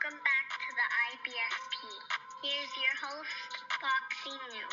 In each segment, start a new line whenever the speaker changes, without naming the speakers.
Welcome back to the IBSP. Here's your host, Foxy New.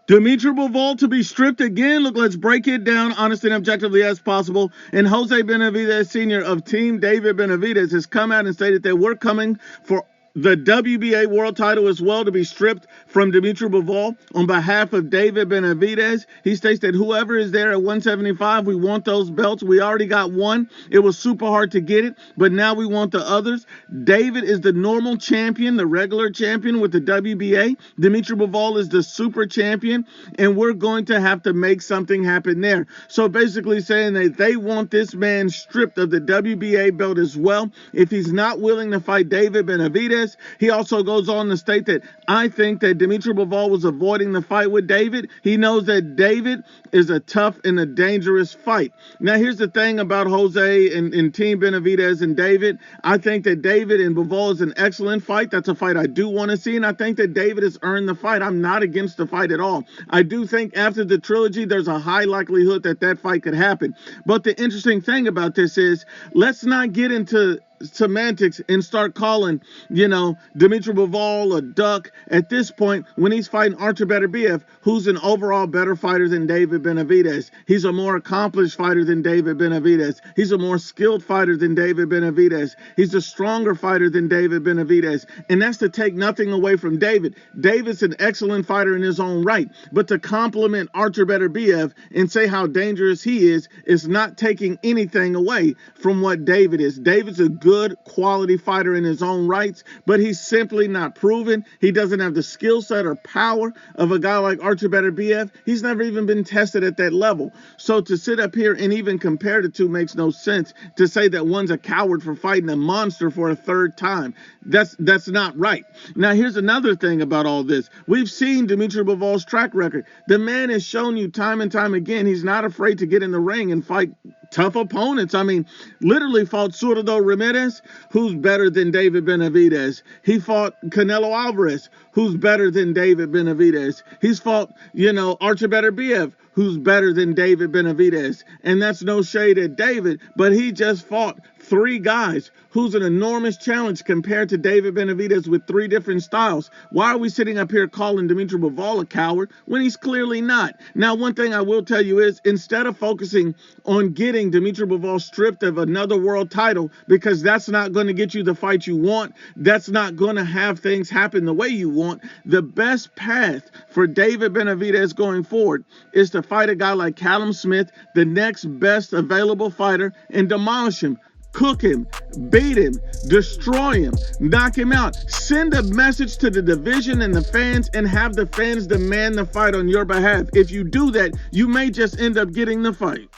Dimitri Bivol to be stripped again. Look, let's break it down honestly and objectively as possible. And Jose Benavidez Sr. of Team David Benavidez has come out and stated that we're coming for the WBA world title as well to be stripped from Dimitri Bivol on behalf of David Benavidez. He states that whoever is there at 175, we want those belts. We already got one. It was super hard to get it, but now we want the others. David is the normal champion, the regular champion with the WBA. Dimitri Bivol is the super champion, and we're going to have to make something happen there. So basically saying that they want this man stripped of the WBA belt as well. If he's not willing to fight David Benavidez, he also goes on to state that I think that Dimitri Bivol was avoiding the fight with David. He knows that David is a tough and a dangerous fight. Now, here's the thing about Jose and Team Benavidez and David. I think that David and Bivol is an excellent fight. That's a fight I do want to see, and I think that David has earned the fight. I'm not against the fight at all. I do think after the trilogy, there's a high likelihood that that fight could happen. But the interesting thing about this is, let's not get into semantics and start calling, Dimitri Bivol a duck at this point when he's fighting Artur Beterbiev, who's an overall better fighter than David Benavidez. He's a more accomplished fighter than David Benavidez. He's a more skilled fighter than David Benavidez. He's a stronger fighter than David Benavidez. And that's to take nothing away from David. David's an excellent fighter in his own right. But to compliment Artur Beterbiev and say how dangerous he is not taking anything away from what David is. David's a good quality fighter in his own rights, but he's simply not proven. He doesn't have the skill set or power of a guy like Artur Beterbiev. He's never even been tested at that level. So to sit up here and even compare the two makes no sense. To say that one's a coward for fighting a monster for a third time, that's not right. Now, here's another thing about all this. We've seen Dimitri Bivol's track record. The man has shown you time and time again he's not afraid to get in the ring and fight tough opponents. I mean, literally fought Zurdo Ramirez, who's better than David Benavidez. He fought Canelo Alvarez, who's better than David Benavidez. He's fought, Artur Beterbiev, who's better than David Benavidez. And that's no shade at David, but he just fought three guys who's an enormous challenge compared to David Benavidez with three different styles. Why are we sitting up here calling Dimitri Bivol a coward when he's clearly not? Now, one thing I will tell you is, instead of focusing on getting Dimitri Bivol stripped of another world title, because that's not going to get you the fight you want, that's not going to have things happen the way you want, the best path for David Benavidez going forward is to fight a guy like Callum Smith, the next best available fighter, and demolish him. Cook him, beat him, destroy him, knock him out. Send a message to the division and the fans and have the fans demand the fight on your behalf. If you do that, you may just end up getting the fight.